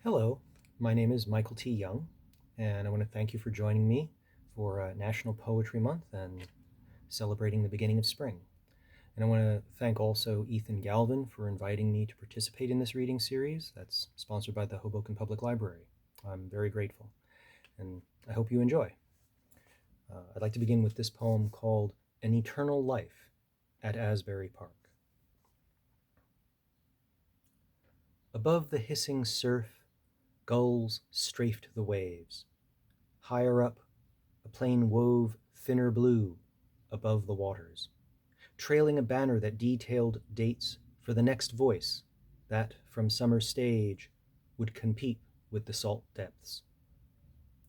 Hello, my name is Michael T. Young, and I want to thank you for joining me for National Poetry Month and celebrating the beginning of spring. And I want to thank also Ethan Galvin for inviting me to participate in this reading series that's sponsored by the Hoboken Public Library. I'm very grateful, and I hope you enjoy. I'd like to begin with this poem called An Eternal Life at Asbury Park. Above the hissing surf, gulls strafed the waves. Higher up, a plane wove thinner blue above the waters, trailing a banner that detailed dates for the next voice that, from summer stage, would compete with the salt depths.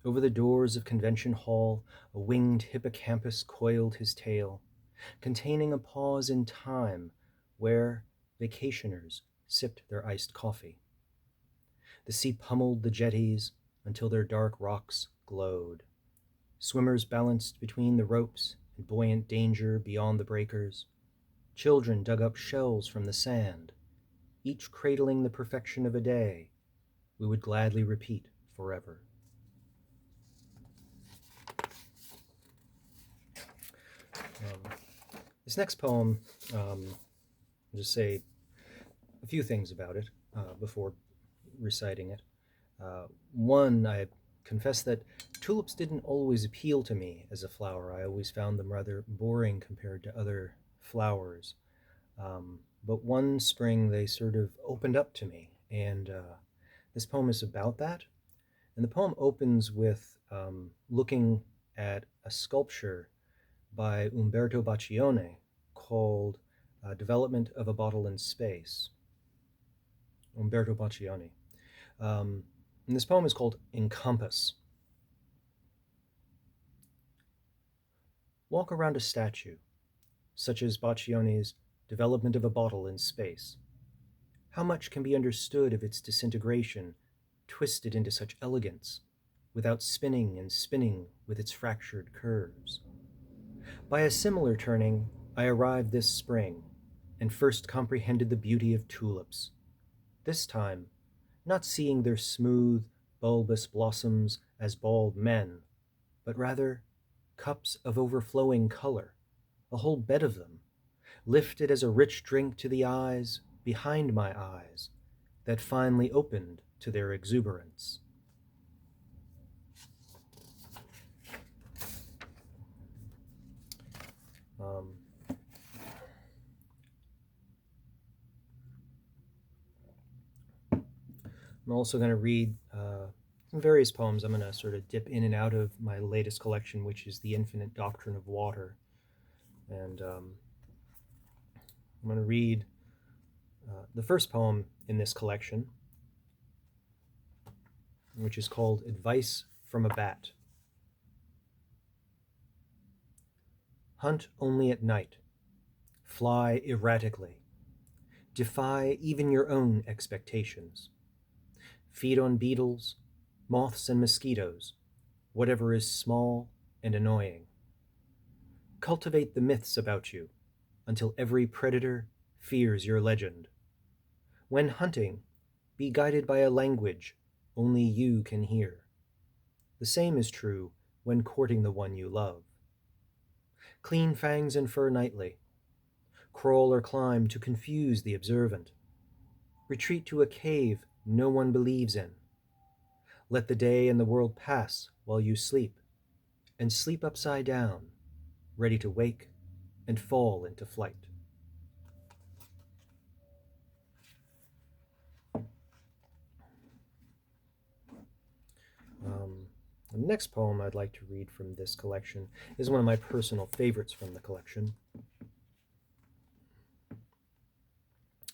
Over the doors of Convention Hall, a winged hippocampus coiled his tail, containing a pause in time where vacationers sipped their iced coffee. The sea pummeled the jetties until their dark rocks glowed. Swimmers balanced between the ropes in buoyant danger beyond the breakers. Children dug up shells from the sand, each cradling the perfection of a day we would gladly repeat forever. This next poem, I'll just say a few things about it before reciting it. One, I confess that tulips didn't always appeal to me as a flower. I always found them rather boring compared to other flowers. But one spring they sort of opened up to me, and this poem is about that. And the poem opens with looking at a sculpture by Umberto Baccione called Development of a Bottle in Space. Umberto Baccione. And this poem is called Encompass. Walk around a statue, such as Baccione's Development of a Bottle in Space. How much can be understood of its disintegration, twisted into such elegance, without spinning and spinning with its fractured curves? By a similar turning, I arrived this spring, and first comprehended the beauty of tulips. This time, not seeing their smooth, bulbous blossoms as bald men, but rather cups of overflowing color, a whole bed of them, lifted as a rich drink to the eyes behind my eyes, that finally opened to their exuberance. I'm also going to read some various poems. I'm going to sort of dip in and out of my latest collection, which is The Infinite Doctrine of Water. And I'm going to read the first poem in this collection, which is called Advice from a Bat. Hunt only at night. Fly erratically. Defy even your own expectations. Feed on beetles, moths and mosquitoes, whatever is small and annoying. Cultivate the myths about you until every predator fears your legend. When hunting, be guided by a language only you can hear. The same is true when courting the one you love. Clean fangs and fur nightly. Crawl or climb to confuse the observant. Retreat to a cave no one believes in. Let the day and the world pass while you sleep, and sleep upside down, ready to wake and fall into flight. The next poem I'd like to read from this collection is one of my personal favorites from the collection,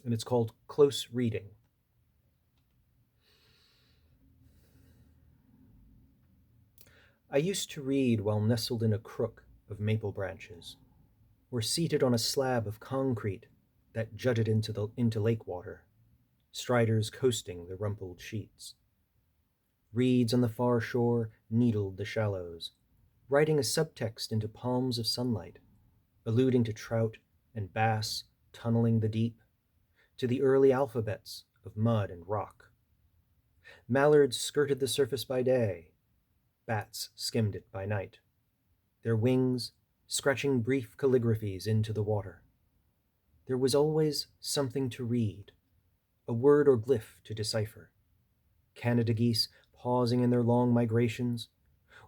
and it's called Close Reading. I used to read while nestled in a crook of maple branches, or seated on a slab of concrete that jutted into lake water, striders coasting the rumpled sheets. Reeds on the far shore needled the shallows, writing a subtext into palms of sunlight, alluding to trout and bass tunneling the deep, to the early alphabets of mud and rock. Mallards skirted the surface by day, bats skimmed it by night, their wings scratching brief calligraphies into the water. There was always something to read, a word or glyph to decipher. Canada geese pausing in their long migrations,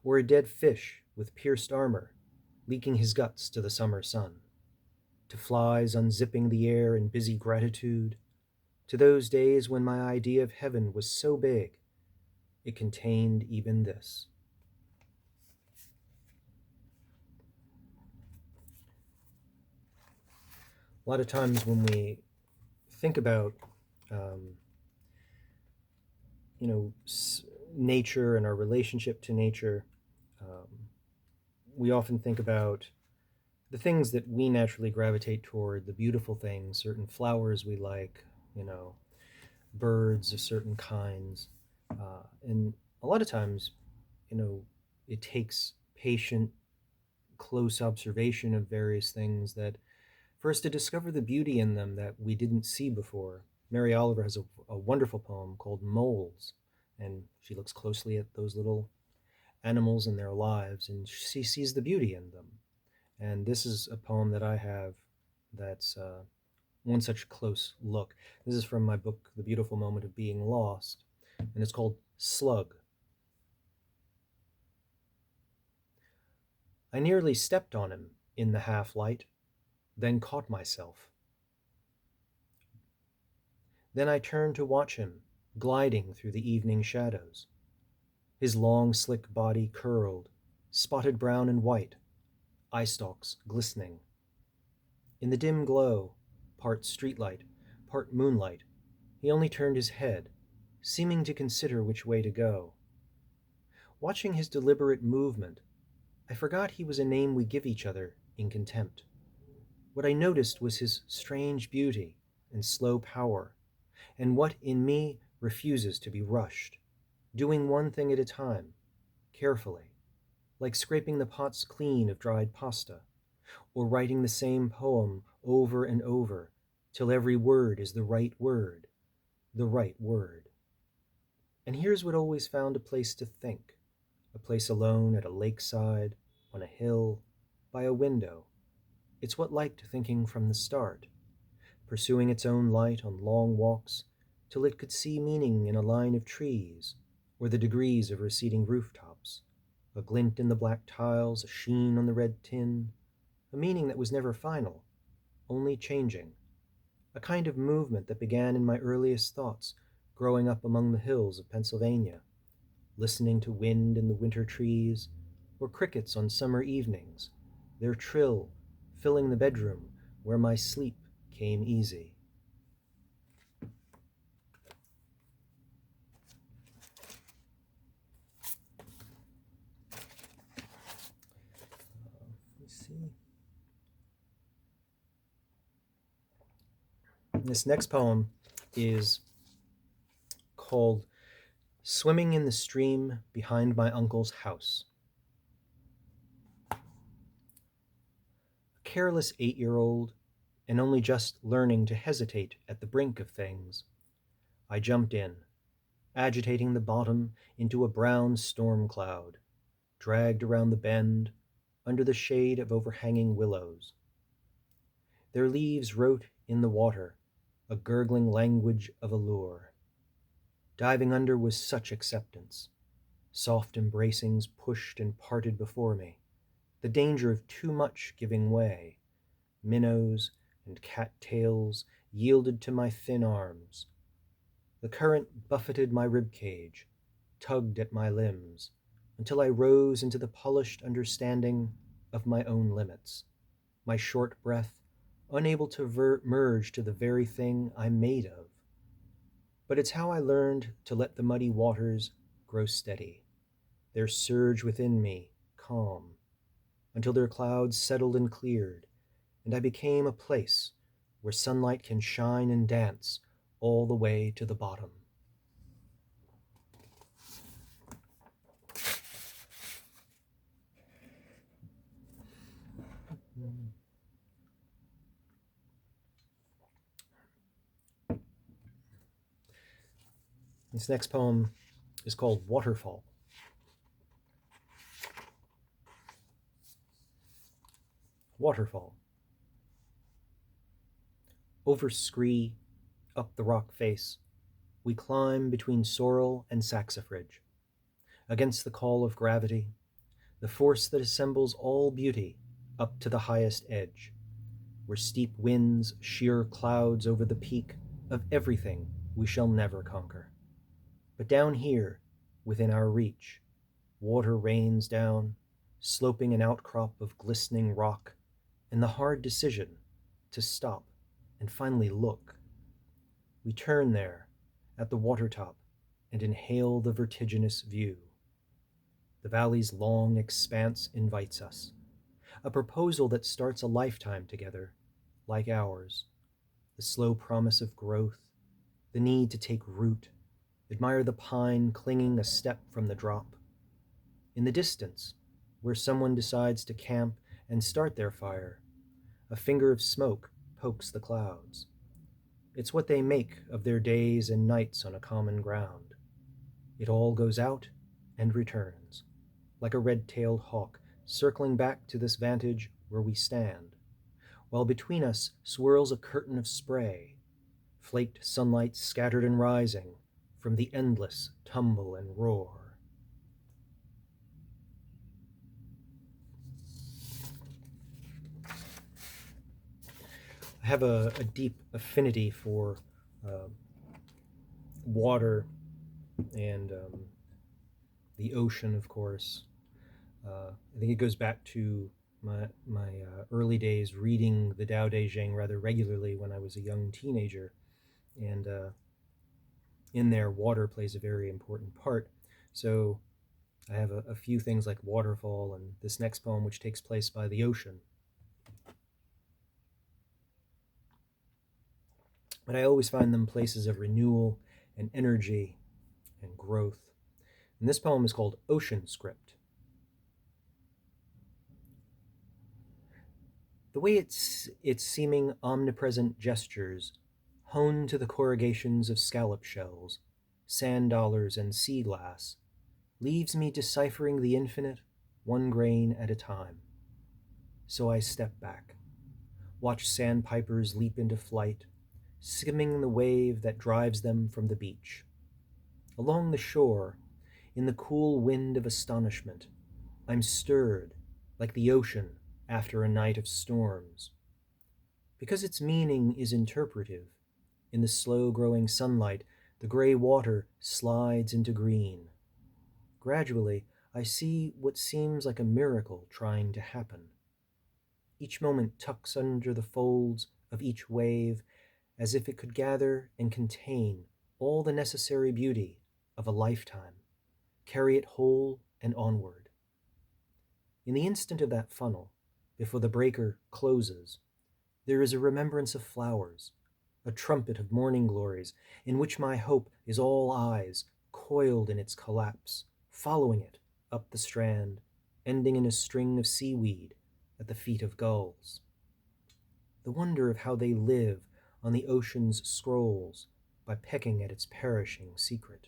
or a dead fish with pierced armor, leaking his guts to the summer sun. To flies unzipping the air in busy gratitude, to those days when my idea of heaven was so big, it contained even this. A lot of times when we think about, um, nature and our relationship to nature, um, we often think about the things that we naturally gravitate toward, the beautiful things, certain flowers we like, birds of certain kinds. And a lot of times, you know, it takes patient, close observation of various things that for us to discover the beauty in them that we didn't see before. Mary Oliver has a wonderful poem called Moles, and she looks closely at those little animals and their lives, and she sees the beauty in them. And this is a poem that I have that's one such close look. This is from my book, The Beautiful Moment of Being Lost, and it's called Slug. I nearly stepped on him in the half-light, then caught myself. Then I turned to watch him, gliding through the evening shadows. His long, slick body curled, spotted brown and white, eye stalks glistening. In the dim glow, part streetlight, part moonlight, he only turned his head, seeming to consider which way to go. Watching his deliberate movement, I forgot he was a name we give each other in contempt. What I noticed was his strange beauty and slow power, and what in me refuses to be rushed, doing one thing at a time, carefully, like scraping the pots clean of dried pasta, or writing the same poem over and over till every word is the right word, the right word. And here's what always found a place to think, a place alone at a lakeside, on a hill, by a window. It's what liked thinking from the start, pursuing its own light on long walks till it could see meaning in a line of trees or the degrees of receding rooftops, a glint in the black tiles, a sheen on the red tin, a meaning that was never final, only changing, a kind of movement that began in my earliest thoughts growing up among the hills of Pennsylvania, listening to wind in the winter trees, or crickets on summer evenings, their trill filling the bedroom where my sleep came easy. Let's see. This next poem is called Swimming in the Stream Behind My Uncle's House. A careless 8-year-old, and only just learning to hesitate at the brink of things, I jumped in, agitating the bottom into a brown storm cloud, dragged around the bend under the shade of overhanging willows. Their leaves wrote in the water a gurgling language of allure. Diving under was such acceptance. Soft embracings pushed and parted before me, the danger of too much giving way. Minnows and cat-tails yielded to my thin arms. The current buffeted my ribcage, tugged at my limbs, until I rose into the polished understanding of my own limits, my short breath unable to merge to the very thing I'm made of. But it's how I learned to let the muddy waters grow steady, their surge within me calm, until their clouds settled and cleared, and I became a place where sunlight can shine and dance all the way to the bottom. This next poem is called Waterfall. Waterfall. Over scree, up the rock face, we climb between sorrel and saxifrage. Against the call of gravity, the force that assembles all beauty up to the highest edge, where steep winds sheer clouds over the peak of everything we shall never conquer. But down here, within our reach, water rains down, sloping an outcrop of glistening rock, and the hard decision to stop and finally look. We turn there, at the water top, and inhale the vertiginous view. The valley's long expanse invites us, a proposal that starts a lifetime together, like ours, the slow promise of growth, the need to take root, admire the pine clinging a step from the drop. In the distance, where someone decides to camp and start their fire, a finger of smoke pokes the clouds. It's what they make of their days and nights on a common ground. It all goes out and returns, like a red-tailed hawk circling back to this vantage where we stand, while between us swirls a curtain of spray, flaked sunlight scattered and rising from the endless tumble and roar. I have a deep affinity for water and the ocean, of course. I think it goes back to my early days reading the Tao Te Ching rather regularly when I was a young teenager. And in there, water plays a very important part. So I have a few things like Waterfall and this next poem, which takes place by the ocean. But I always find them places of renewal and energy and growth. And this poem is called Ocean Script. The way its seeming omnipresent gestures, honed to the corrugations of scallop shells, sand dollars, and sea glass, leaves me deciphering the infinite one grain at a time. So I step back, watch sandpipers leap into flight, skimming the wave that drives them from the beach. Along the shore, in the cool wind of astonishment, I'm stirred like the ocean after a night of storms. Because its meaning is interpretive, in the slow-growing sunlight, the gray water slides into green. Gradually, I see what seems like a miracle trying to happen. Each moment tucks under the folds of each wave as if it could gather and contain all the necessary beauty of a lifetime, carry it whole and onward. In the instant of that funnel, before the breaker closes, there is a remembrance of flowers, a trumpet of morning glories, in which my hope is all eyes, coiled in its collapse, following it up the strand, ending in a string of seaweed at the feet of gulls. The wonder of how they live on the ocean's scrolls by pecking at its perishing secret.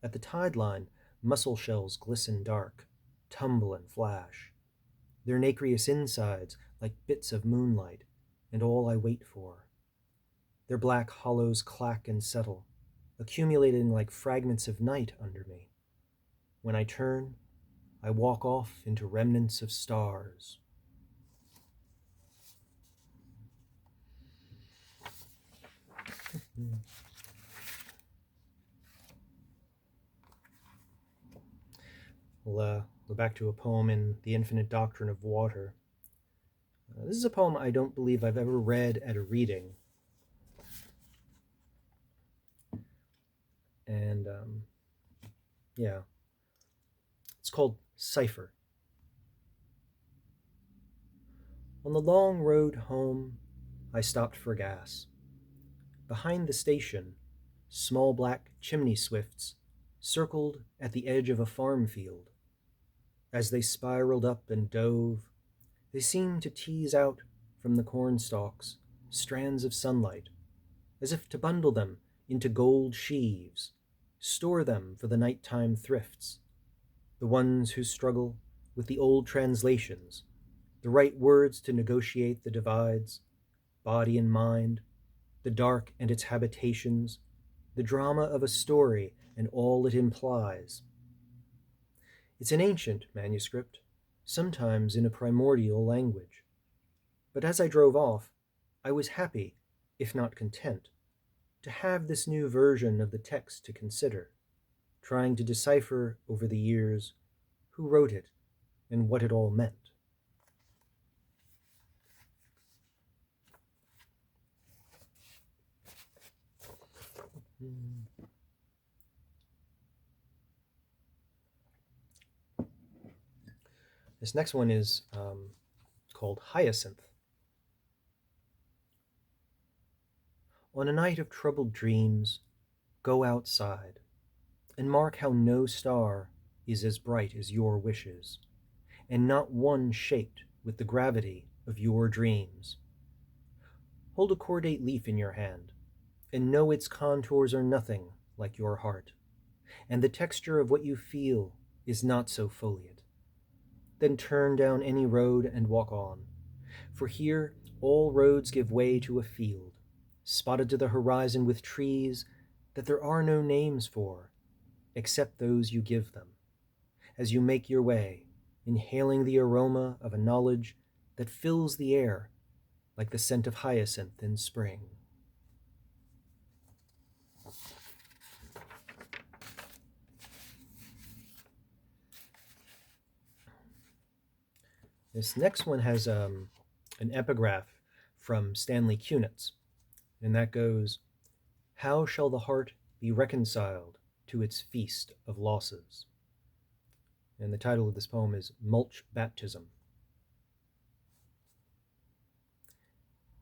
At the tide line, mussel shells glisten dark, tumble and flash, their nacreous insides like bits of moonlight, and all I wait for. Their black hollows clack and settle, accumulating like fragments of night under me. When I turn, I walk off into remnants of stars. We'll go back to a poem in The Infinite Doctrine of Water. This is a poem I don't believe I've ever read at a reading. And yeah, it's called Cipher. On the long road home, I stopped for gas. Behind the station, small black chimney swifts circled at the edge of a farm field. As they spiraled up and dove, they seemed to tease out from the corn stalks strands of sunlight, as if to bundle them into gold sheaves Store them for the nighttime thrifts, the ones who struggle with the old translations, the right words to negotiate the divides, body and mind, the dark and its habitations, the drama of a story and all it implies. It's an ancient manuscript, sometimes in a primordial language. But as I drove off, I was happy, if not content, to have this new version of the text to consider, trying to decipher over the years who wrote it and what it all meant. This next one is called Hyacinth. On a night of troubled dreams, go outside and mark how no star is as bright as your wishes, and not one shaped with the gravity of your dreams. Hold a cordate leaf in your hand, and know its contours are nothing like your heart, and the texture of what you feel is not so foliate. Then turn down any road and walk on, for here all roads give way to a field, spotted to the horizon with trees that there are no names for, except those you give them, as you make your way, inhaling the aroma of a knowledge that fills the air like the scent of hyacinth in spring. This next one has an epigraph from Stanley Kunitz, and that goes, "How shall the heart be reconciled to its feast of losses?" And the title of this poem is Mulch Baptism.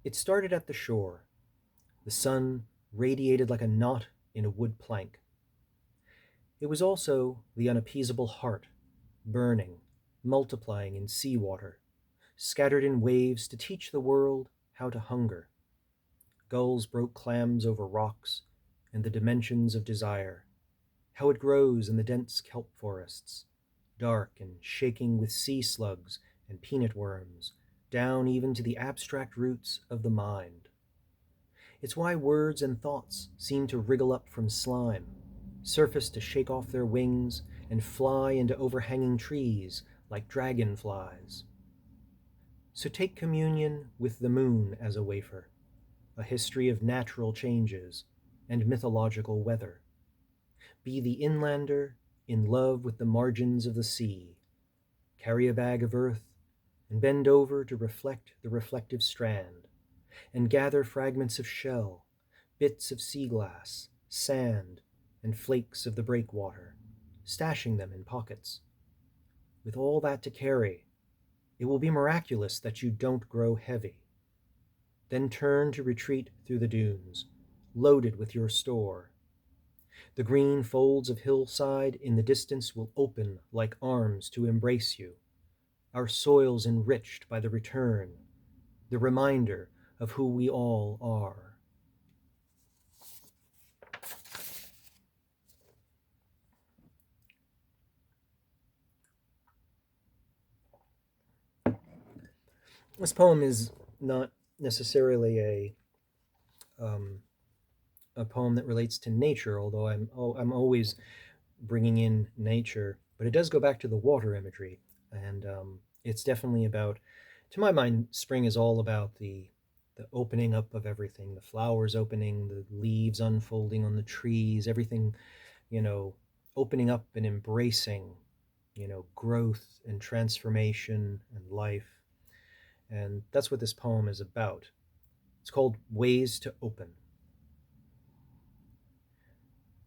It started at the shore. The sun radiated like a knot in a wood plank. It was also the unappeasable heart, burning, multiplying in seawater, scattered in waves to teach the world how to hunger. Gulls broke clams over rocks and the dimensions of desire, how it grows in the dense kelp forests, dark and shaking with sea slugs and peanut worms, down even to the abstract roots of the mind. It's why words and thoughts seem to wriggle up from slime, surface to shake off their wings, and fly into overhanging trees like dragonflies. So take communion with the moon as a wafer, a history of natural changes and mythological weather. Be the inlander in love with the margins of the sea. Carry a bag of earth and bend over to reflect the reflective strand, and gather fragments of shell, bits of sea glass, sand, and flakes of the breakwater, stashing them in pockets. With all that to carry, it will be miraculous that you don't grow heavy. Then turn to retreat through the dunes, loaded with your store. The green folds of hillside in the distance will open like arms to embrace you, our soils enriched by the return, the reminder of who we all are. This poem is not necessarily a poem that relates to nature, although I'm always bringing in nature, but it does go back to the water imagery, and it's definitely about, to my mind, spring is all about the opening up of everything, the flowers opening, the leaves unfolding on the trees, everything, opening up and embracing, growth and transformation and life. And that's what this poem is about. It's called Ways to Open.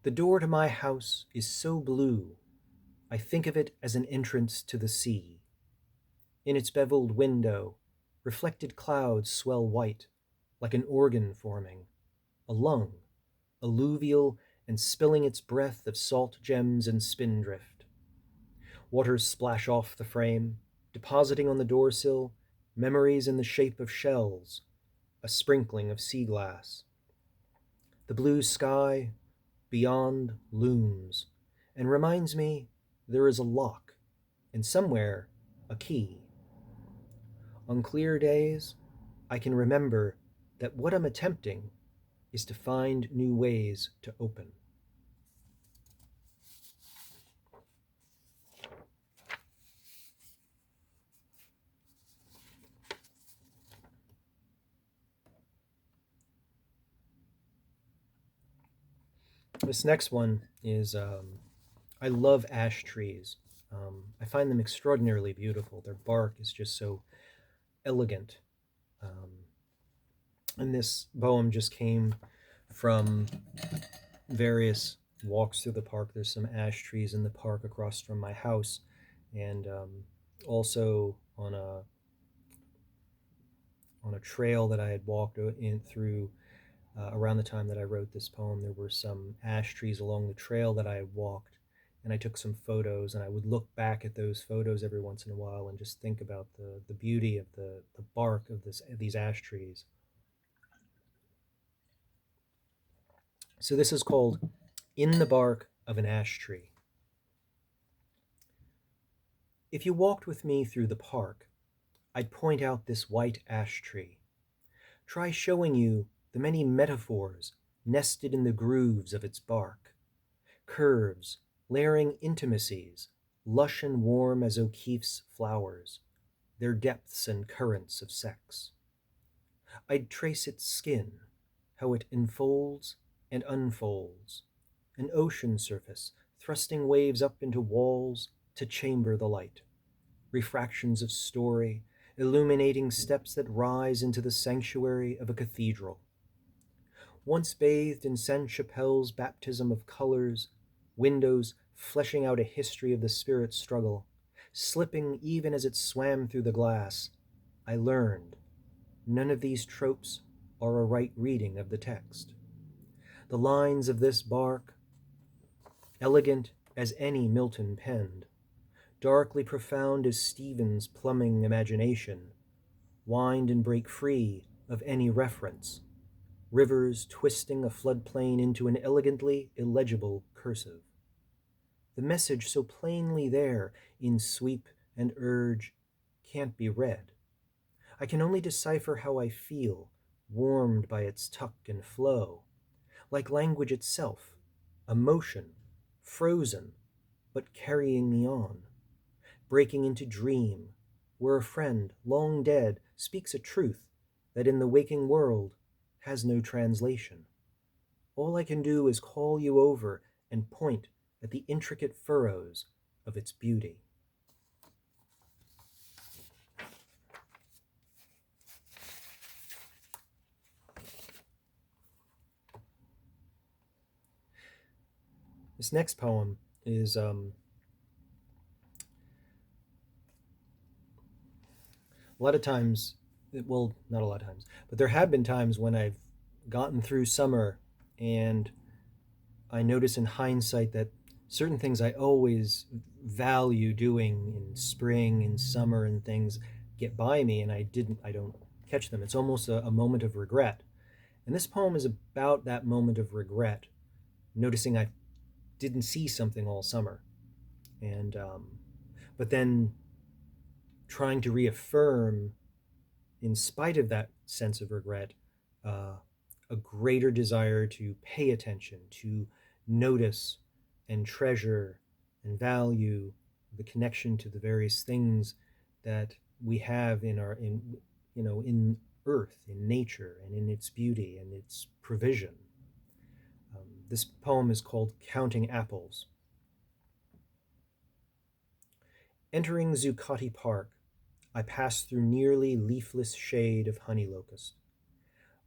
The door to my house is so blue, I think of it as an entrance to the sea. In its beveled window, reflected clouds swell white, like an organ forming, a lung, alluvial and spilling its breath of salt gems and spindrift. Waters splash off the frame, depositing on the doorsill memories in the shape of shells, a sprinkling of sea glass. The blue sky, beyond looms and reminds me there is a lock and somewhere a key. On clear days, I can remember that what I'm attempting is to find new ways to open. This next one is I love ash trees. I find them extraordinarily beautiful. Their bark is just so elegant. Um, and this poem just came from various walks through the park. There's some ash trees in the park across from my house, and also on a trail that I had walked in through around the time that I wrote this poem. There were some ash trees along the trail that I had walked, and I took some photos. And I would look back at those photos every once in a while and just think about the beauty of the bark of these ash trees. So this is called "In the Bark of an Ash Tree." If you walked with me through the park, I'd point out this white ash tree. Try showing you the many metaphors nested in the grooves of its bark. Curves, layering intimacies, lush and warm as O'Keeffe's flowers, their depths and currents of sex. I'd trace its skin, how it enfolds and unfolds, an ocean surface thrusting waves up into walls to chamber the light, refractions of story, illuminating steps that rise into the sanctuary of a cathedral. Once bathed in Sainte-Chapelle's baptism of colors, windows fleshing out a history of the spirit's struggle, slipping even as it swam through the glass, I learned none of these tropes are a right reading of the text. The lines of this bark, elegant as any Milton penned, darkly profound as Stevens' plumbing imagination, wind and break free of any reference, rivers twisting a floodplain into an elegantly illegible cursive. The message so plainly there in sweep and urge can't be read. I can only decipher how I feel, warmed by its tuck and flow, like language itself, emotion, frozen, but carrying me on, breaking into dream, where a friend, long dead, speaks a truth that in the waking world has no translation. All I can do is call you over and point at the intricate furrows of its beauty. This next poem is a lot of times, well, not a lot of times, but there have been times when I've gotten through summer and I notice in hindsight that certain things I always value doing in spring and summer and things get by me and I don't catch them. It's almost a moment of regret. And this poem is about that moment of regret, noticing I didn't see something all summer. And, but then trying to reaffirm, in spite of that sense of regret, a greater desire to pay attention, to notice and treasure and value the connection to the various things that we have in earth, in nature, and in its beauty and its provision. This poem is called Counting Apples. Entering Zuccotti Park, I passed through nearly leafless shade of honey locust,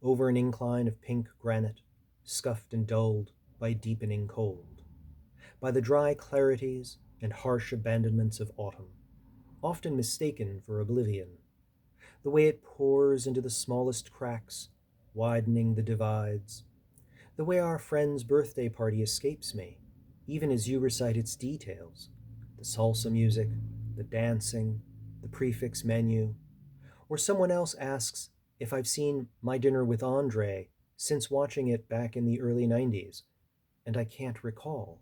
over an incline of pink granite, scuffed and dulled by deepening cold, by the dry clarities and harsh abandonments of autumn, often mistaken for oblivion, the way it pours into the smallest cracks, widening the divides, the way our friend's birthday party escapes me, even as you recite its details, the salsa music, the dancing, the prefix menu, or someone else asks if I've seen My Dinner with Andre since watching it back in the early 90s, and I can't recall.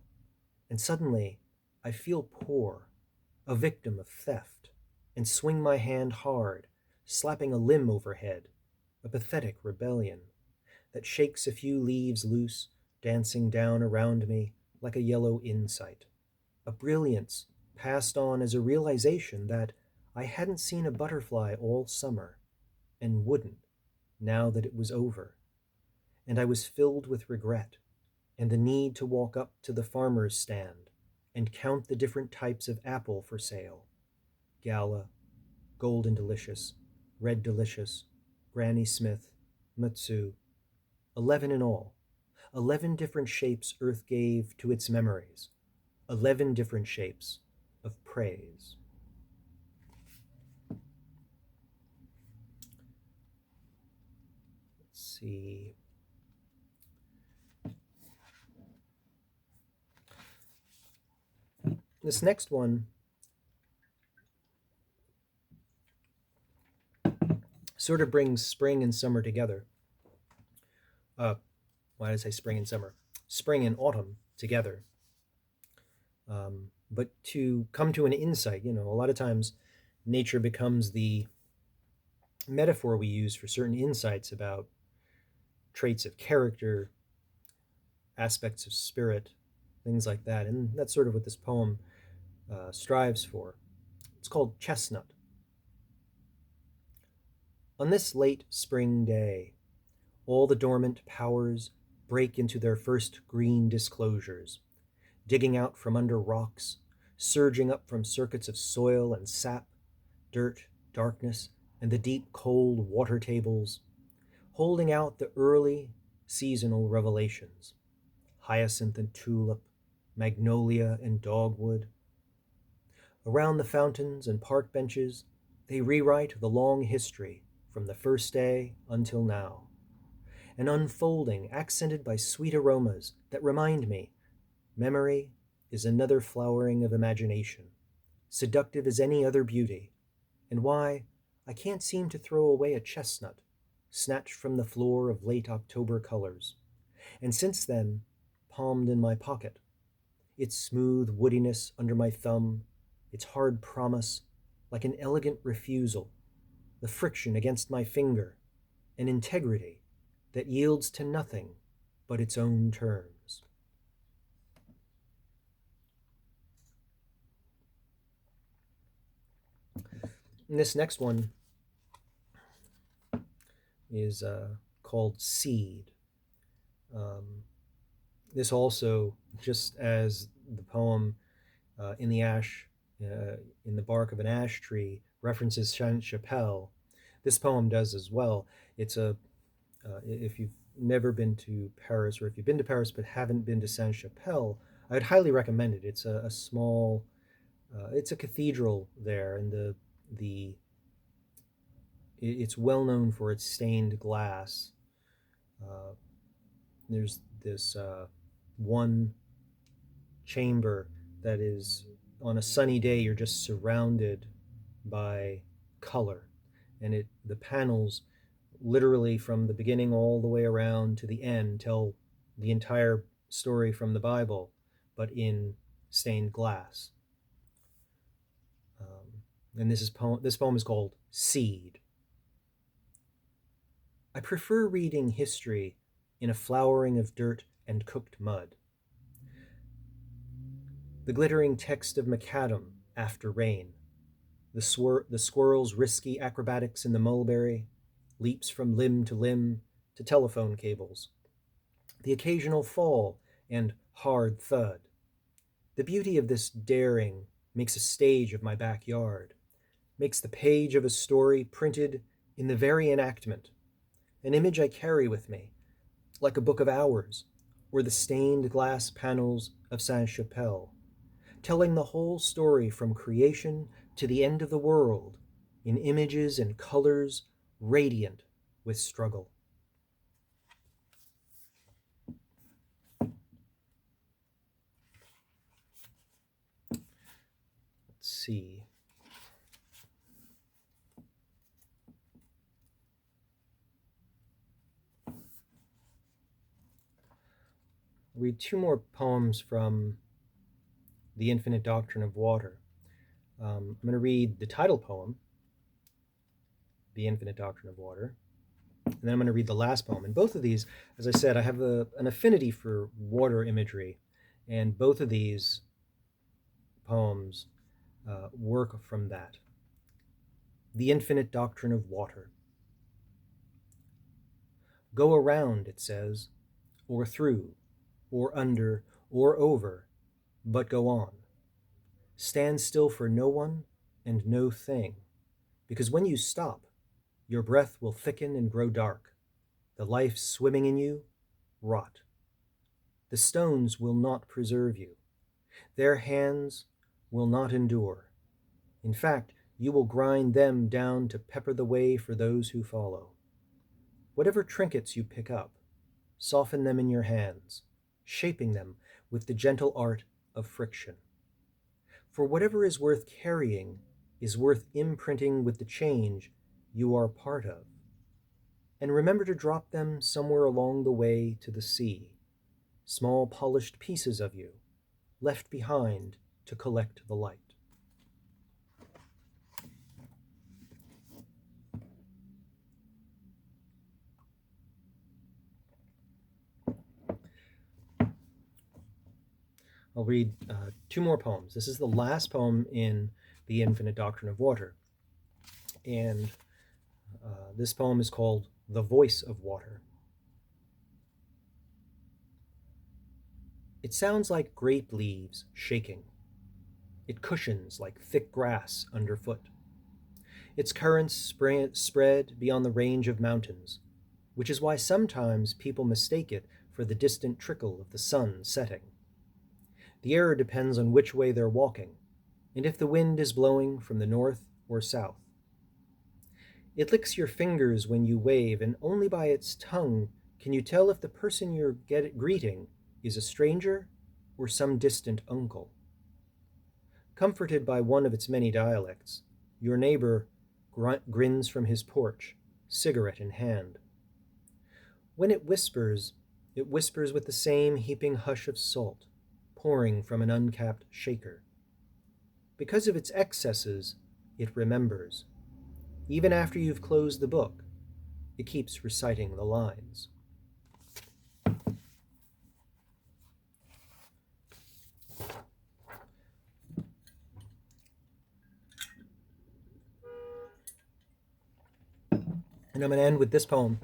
And suddenly, I feel poor, a victim of theft, and swing my hand hard, slapping a limb overhead, a pathetic rebellion that shakes a few leaves loose, dancing down around me like a yellow insight, a brilliance passed on as a realization that I hadn't seen a butterfly all summer, and wouldn't, now that it was over. And I was filled with regret, and the need to walk up to the farmer's stand and count the different types of apple for sale: Gala, Golden Delicious, Red Delicious, Granny Smith, Matsu, 11 in all, 11 different shapes Earth gave to its memories, 11 different shapes of praise. Let's see. This next one sort of brings spring and summer together. Why did I say spring and summer? Spring and autumn together. But to come to an insight, a lot of times nature becomes the metaphor we use for certain insights about traits of character, aspects of spirit, things like that. And that's sort of what this poem strives for. It's called Chestnut. On this late spring day, all the dormant powers break into their first green disclosures, digging out from under rocks, surging up from circuits of soil and sap, dirt, darkness, and the deep cold water tables, holding out the early seasonal revelations: hyacinth and tulip, magnolia and dogwood. Around the fountains and park benches, they rewrite the long history from the first day until now, an unfolding accented by sweet aromas that remind me memory is another flowering of imagination, seductive as any other beauty, and why I can't seem to throw away a chestnut snatched from the floor of late October colors, and since then palmed in my pocket, its smooth woodiness under my thumb, its hard promise like an elegant refusal, the friction against my finger, an integrity that yields to nothing but its own terms. And this next one is called Seed. This also, just as the poem in the bark of an ash tree references Sainte-Chapelle, this poem does as well. It's if you've never been to Paris, or if you've been to Paris but haven't been to Sainte-Chapelle, I'd highly recommend it. It's a small, it's a cathedral there, and it's well known for its stained glass. There's this one chamber that is, on a sunny day, you're just surrounded by color, and the panels, literally from the beginning all the way around to the end, tell the entire story from the Bible, but in stained glass. And this poem is called Seed. I prefer reading history in a flowering of dirt and cooked mud. The glittering text of macadam after rain, the squirrel's risky acrobatics in the mulberry, leaps from limb to telephone cables, the occasional fall and hard thud. The beauty of this daring makes a stage of my backyard, makes the page of a story printed in the very enactment, an image I carry with me, like a book of hours, or the stained glass panels of Sainte-Chapelle, telling the whole story from creation to the end of the world in images and colors radiant with struggle. Let's see. read two more poems from The Infinite Doctrine of Water. I'm going to read the title poem, The Infinite Doctrine of Water, and then I'm going to read the last poem. And both of these, as I said, I have an affinity for water imagery, and both of these poems work from that. The Infinite Doctrine of Water. Go around, it says, or through, or under, or over, but go on. Stand still for no one and no thing, because when you stop, your breath will thicken and grow dark. The life swimming in you, rot. The stones will not preserve you. Their hands will not endure. In fact, you will grind them down to pepper the way for those who follow. Whatever trinkets you pick up, soften them in your hands, shaping them with the gentle art of friction. For whatever is worth carrying is worth imprinting with the change you are part of. And remember to drop them somewhere along the way to the sea, small polished pieces of you, left behind to collect the light. I'll read two more poems. This is the last poem in The Infinite Doctrine of Water. And this poem is called The Voice of Water. It sounds like grape leaves shaking. It cushions like thick grass underfoot. Its currents spread beyond the range of mountains, which is why sometimes people mistake it for the distant trickle of the sun setting. The error depends on which way they're walking, and if the wind is blowing from the north or south. It licks your fingers when you wave, and only by its tongue can you tell if the person you're greeting is a stranger or some distant uncle. Comforted by one of its many dialects, your neighbor grins from his porch, cigarette in hand. When it whispers with the same heaping hush of salt, pouring from an uncapped shaker. Because of its excesses, it remembers. Even after you've closed the book, it keeps reciting the lines. And I'm going to end with this poem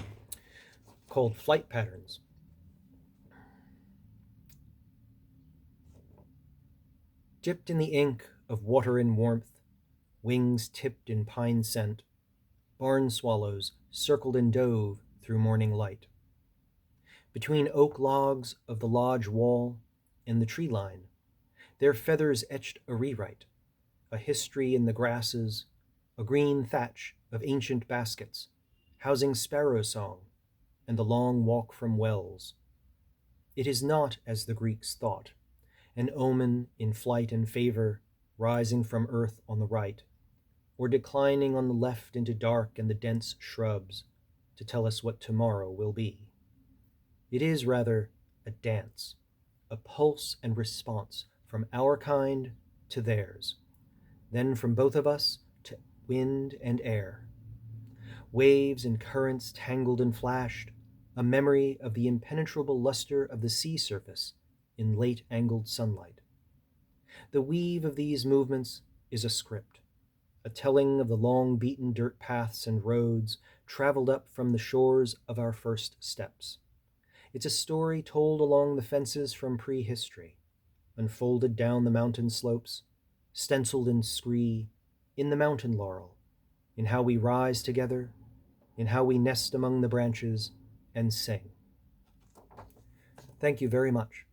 called Flight Patterns. Dipped in the ink of water and warmth, wings tipped in pine scent, barn swallows circled and dove through morning light. Between oak logs of the lodge wall and the tree line, their feathers etched a rewrite, a history in the grasses, a green thatch of ancient baskets, housing sparrow song and the long walk from wells. It is not as the Greeks thought, an omen in flight and favor, rising from earth on the right, or declining on the left into dark and the dense shrubs to tell us what tomorrow will be. It is rather a dance, a pulse and response from our kind to theirs, then from both of us to wind and air. Waves and currents tangled and flashed, a memory of the impenetrable luster of the sea surface in late angled sunlight. The weave of these movements is a script, a telling of the long beaten dirt paths and roads traveled up from the shores of our first steps. It's a story told along the fences from prehistory, unfolded down the mountain slopes, stenciled in scree, in the mountain laurel, in how we rise together, in how we nest among the branches and sing. Thank you very much.